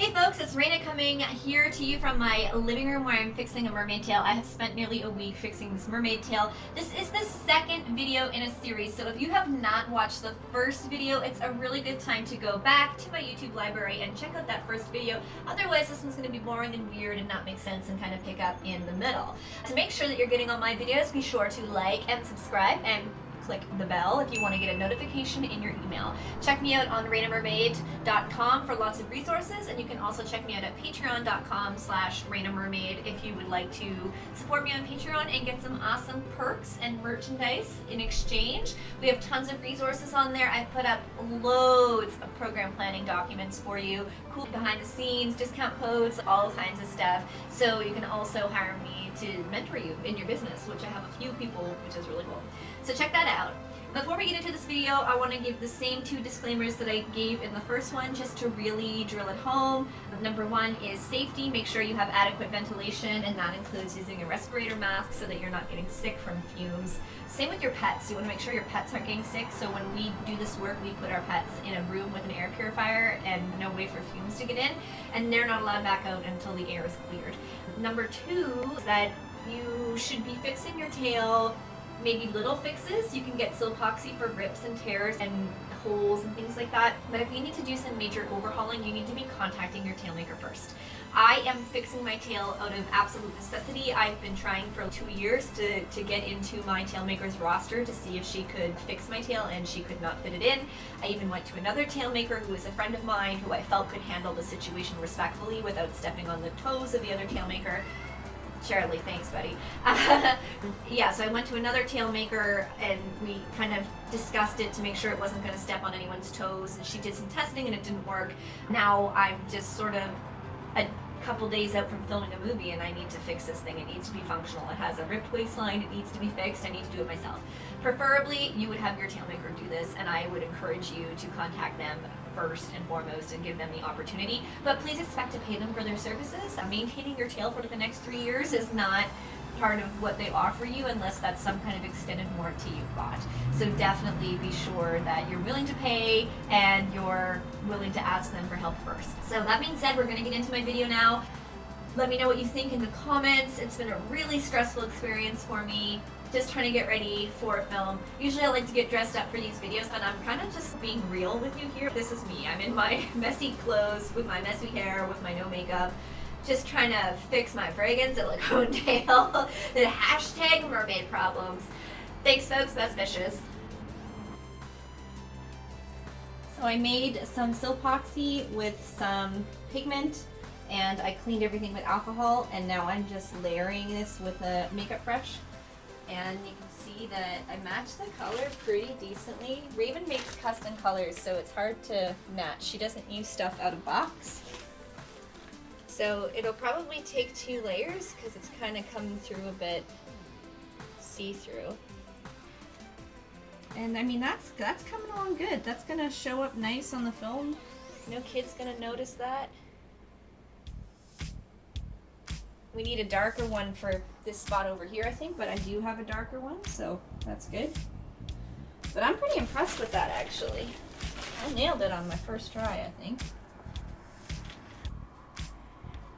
Hey folks, it's Raina coming here to you from my living room where I'm fixing a mermaid tail. I have spent nearly a week fixing this mermaid tail. This is the second video in a series, so if you have not watched the first video, it's a really good time to go back to my YouTube library and check out that first video. Otherwise, this one's going to be boring and weird and not make sense and kind of pick up in the middle. To make sure that you're getting all my videos, be sure to like and subscribe and click the bell if you want to get a notification in your email. Check me out on merwrangler.com for lots of resources, and you can also check me out at patreon.com/RainaMermaid if you would like to support me on Patreon and get some awesome perks and merchandise in exchange. We have tons of resources on there. I've put up loads of program planning documents for you, cool behind the scenes, discount codes, all kinds of stuff. So you can also hire me to mentor you in your business, which I have a few people, which is really cool. So check that out. Before we get into this video, I want to give the same two disclaimers that I gave in the first one, just to really drill it home. Number one is safety. Make sure you have adequate ventilation, and that includes using a respirator mask so that you're not getting sick from fumes. Same with your pets. You want to make sure your pets aren't getting sick, so when we do this work, we put our pets in a room with an air purifier and no way for fumes to get in, and they're not allowed back out until the air is cleared. Number two is that you should be fixing your tail. Maybe little fixes. You can get Silopoxy for rips and tears and holes and things like that. But if you need to do some major overhauling, you need to be contacting your tail maker first. I am fixing my tail out of absolute necessity. I've been trying for 2 years to get into my tail maker's roster to see if she could fix my tail, and she could not fit it in. I even went to another tail maker who is a friend of mine who I felt could handle the situation respectfully without stepping on the toes of the other tail maker. Charlie, thanks, buddy. Yeah, so I went to another tail maker and we kind of discussed it to make sure it wasn't going to step on anyone's toes, and she did some testing and it didn't work. Now I'm just sort of a couple days out from filming a movie and I need to fix this thing. It needs to be functional. It has a ripped waistline. It needs to be fixed. I need to do it myself. Preferably, you would have your tail maker do this, and I would encourage you to contact them first and foremost and give them the opportunity. But please expect to pay them for their services. Maintaining your tail for the next 3 years is not part of what they offer you unless that's some kind of extended warranty you've bought. So definitely be sure that you're willing to pay and you're willing to ask them for help first. So that being said, we're going to get into my video now. Let me know what you think in the comments. It's been a really stressful experience for me, just trying to get ready for a film. Usually I like to get dressed up for these videos, but I'm kind of just being real with you here. This is me. I'm in my messy clothes with my messy hair, with my no makeup, just trying to fix my friggin' silicone tail. The hashtag mermaid problems. Thanks folks, best wishes. So I made some Silopoxy with some pigment, and I cleaned everything with alcohol, and now I'm just layering this with a makeup brush. And you can see that I matched the color pretty decently. Raven makes custom colors, so it's hard to match. She doesn't use stuff out of box. So it'll probably take 2 layers because it's kind of coming through a bit see-through. And I mean, that's coming along good. That's gonna show up nice on the film. No kid's gonna notice that. We need a darker one for this spot over here, I think, but I do have a darker one, so that's good. But I'm pretty impressed with that, actually. I nailed it on my first try, I think.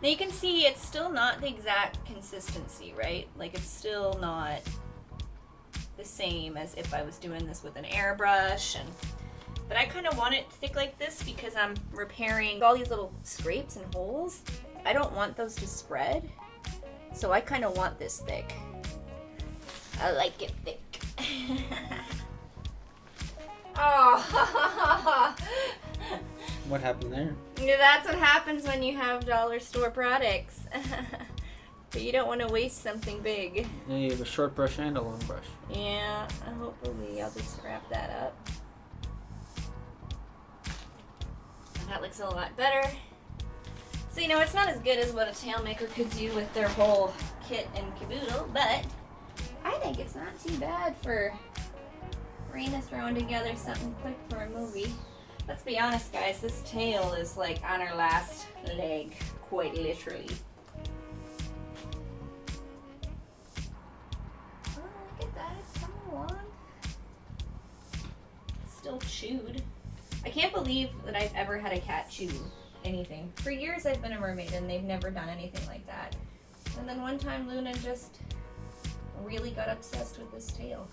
Now you can see it's still not the exact consistency, right? Like, it's still not the same as if I was doing this with an airbrush, but I kind of want it thick like this because I'm repairing all these little scrapes and holes. I don't want those to spread, so I kind of want this thick. I like it thick. Oh. What happened there? That's what happens when you have dollar store products. But you don't want to waste something big. Yeah, you have a short brush and a long brush. Yeah, hopefully I'll just wrap that up. That looks a lot better. So, you know, it's not as good as what a tail maker could do with their whole kit and caboodle, but I think it's not too bad for Raina throwing together something quick for a movie. Let's be honest, guys, this tail is like on her last leg, quite literally. Oh, look at that, it's coming along. Still chewed. I can't believe that I've ever had a cat chew anything. For years I've been a mermaid and they've never done anything like that. And then one time Luna just really got obsessed with this tail.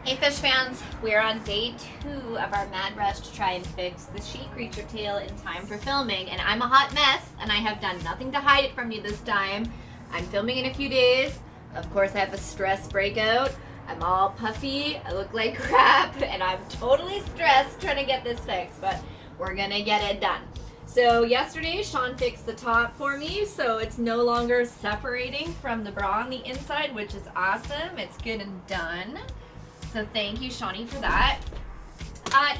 Hey fish fans, we're on day 2 of our mad rush to try and fix the sea creature tail in time for filming, and I'm a hot mess and I have done nothing to hide it from you this time. I'm filming in a few days. Of course I have a stress breakout. I'm all puffy, I look like crap, and I'm totally stressed trying to get this fixed, but we're gonna get it done. So yesterday Sean fixed the top for me, so it's no longer separating from the bra on the inside, which is awesome. It's good and done. So thank you, Shawnee, for that.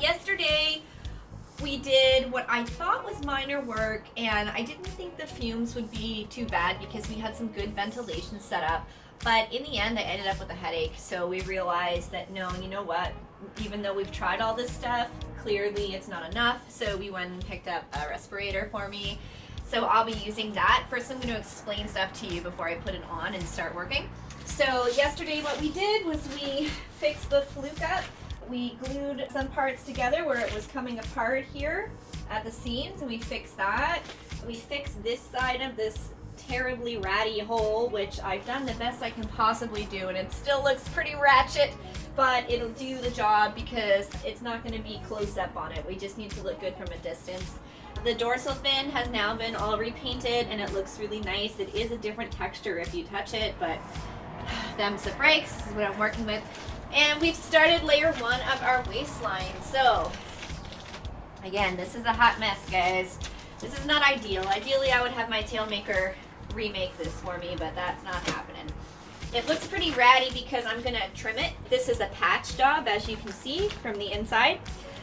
Yesterday, we did what I thought was minor work, and I didn't think the fumes would be too bad because we had some good ventilation set up. But in the end, I ended up with a headache, so we realized that no, you know what? Even though we've tried all this stuff, clearly it's not enough. So we went and picked up a respirator for me. So I'll be using that. First, I'm going to explain stuff to you before I put it on and start working. So yesterday what we did was we fixed the fluke up. We glued some parts together where it was coming apart here at the seams, and we fixed that. We fixed this side of this terribly ratty hole, which I've done the best I can possibly do, and it still looks pretty ratchet, but it'll do the job because it's not going to be close up on it. We just need to look good from a distance. The dorsal fin has now been all repainted and it looks really nice. It is a different texture if you touch it, but them's the breaks. This is what I'm working with. And we've started layer 1 of our waistline. So again, this is a hot mess, guys. This is not ideal. Ideally, I would have my tail maker remake this for me, but that's not happening. It looks pretty ratty because I'm gonna trim it. This is a patch job, as you can see from the inside.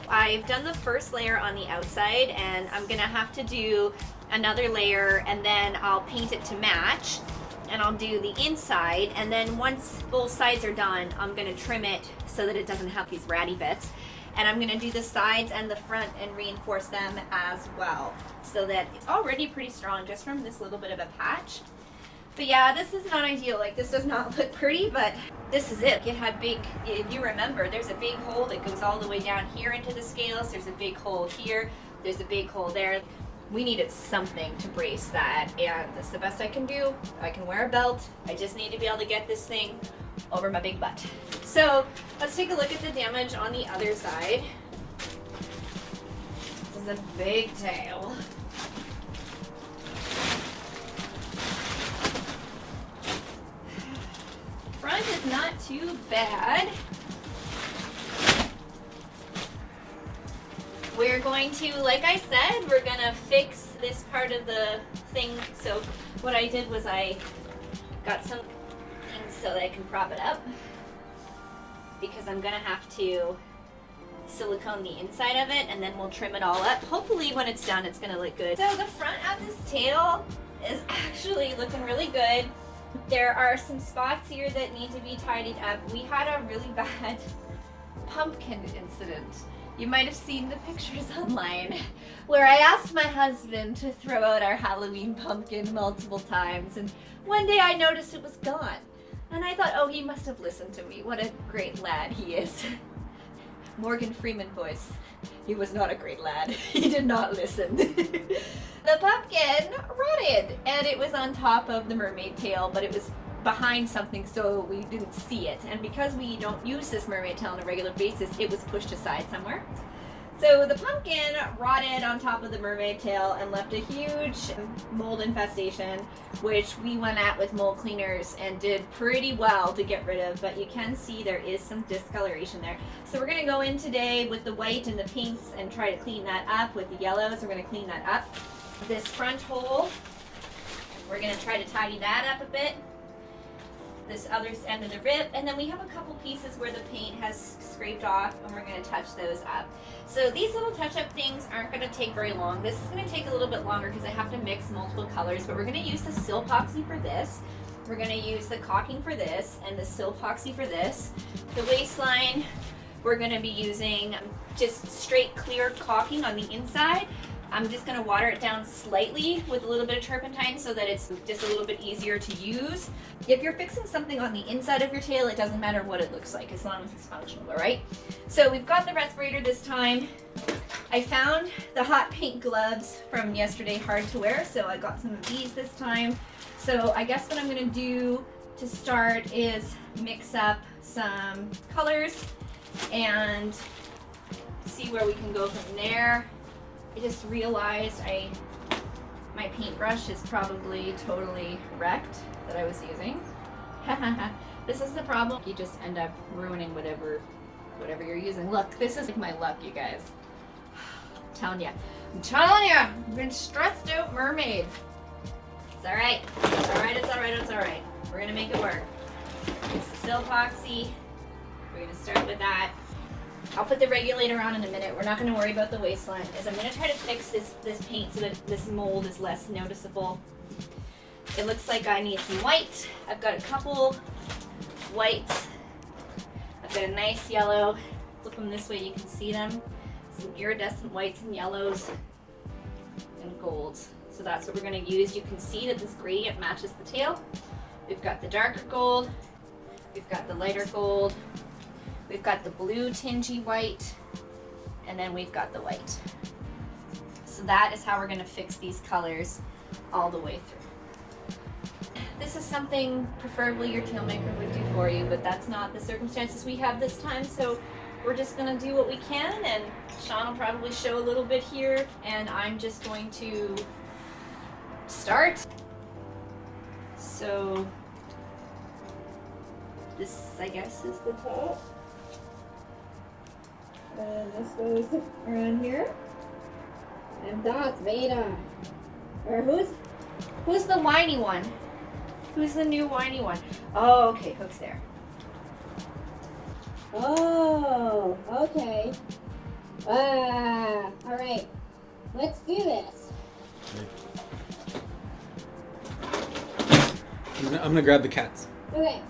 I've done the first layer on the outside, and I'm gonna have to do another layer, and then I'll paint it to match. And I'll do the inside, and then once both sides are done, I'm gonna trim it so that it doesn't have these ratty bits. And I'm gonna do the sides and the front and reinforce them as well, so that it's already pretty strong just from this little bit of a patch. But yeah, this is not ideal. Like, this does not look pretty, but this is it. It had big, if you remember, there's a big hole that goes all the way down here into the scales. There's a big hole here. There's a big hole there. We needed something to brace that, and that's the best I can do. I can wear a belt. I just need to be able to get this thing over my big butt. So let's take a look at the damage on the other side. This is a big tail. Front is not too bad. We're going to, like I said, we're gonna fix this part of the thing. So what I did was I got some things so that I can prop it up, because I'm gonna have to silicone the inside of it, and then we'll trim it all up. Hopefully when it's done, it's gonna look good. So the front of this tail is actually looking really good. There are some spots here that need to be tidied up. We had a really bad pumpkin incident. You might have seen the pictures online where I asked my husband to throw out our Halloween pumpkin multiple times, and one day I noticed it was gone. And I thought, oh, he must have listened to me. What a great lad he is. Morgan Freeman voice. He was not a great lad. He did not listen. The pumpkin rotted, and it was on top of the mermaid tail, but it was behind something, so we didn't see it. And because we don't use this mermaid tail on a regular basis, it was pushed aside somewhere. So the pumpkin rotted on top of the mermaid tail and left a huge mold infestation, which we went at with mold cleaners and did pretty well to get rid of, but you can see there is some discoloration there. So we're gonna go in today with the white and the pinks and try to clean that up. With the yellows, we're gonna clean that up. This front hole, we're gonna try to tidy that up a bit. This other end of the rib, and then we have a couple pieces where the paint has scraped off, and we're going to touch those up. So these little touch-up things aren't going to take very long. This is going to take a little bit longer because I have to mix multiple colors, but we're going to use the Silpoxy for this. We're going to use the caulking for this, and the Silpoxy for this. The waistline, we're going to be using just straight clear caulking on the inside. I'm just going to water it down slightly with a little bit of turpentine so that it's just a little bit easier to use. If you're fixing something on the inside of your tail, it doesn't matter what it looks like as long as it's functional, all right? So we've got the respirator this time. I found the hot pink gloves from yesterday hard to wear, so I got some of these this time. So I guess what I'm gonna do to start is mix up some colors and see where we can go from there. I just realized my paintbrush is probably totally wrecked that I was using. This is the problem. You just end up ruining whatever you're using. Look, this is like my luck, you guys. I'm telling ya, I've been stressed out mermaid. It's alright. It's alright, it's alright, it's alright. We're gonna make it work. It's the Silpoxy. We're gonna start with that. I'll put the regulator on in a minute. We're not gonna worry about the waistline. Is I'm gonna try to fix this paint so that this mold is less noticeable. It looks like I need some white. I've got a couple whites. I've got a nice yellow. Flip them this way, you can see them. Some iridescent whites and yellows and golds. So that's what we're going to use. You can see that this gradient matches the tail. We've got the darker gold. We've got the lighter gold. We've got the blue tingy white. And then we've got the white. So that is how we're going to fix these colors all the way through. This is something preferably your tailmaker would do for you, but that's not the circumstances we have this time. So we're just gonna do what we can, and Sean will probably show a little bit here, and I'm just going to start. So this, I guess, is the top. And this goes around here. And that's Veda. Or who's the whiny one? Who's the new whiny one? Oh, okay, Hook's there. Oh, okay. All right. Let's do this. I'm gonna grab the cats. Okay.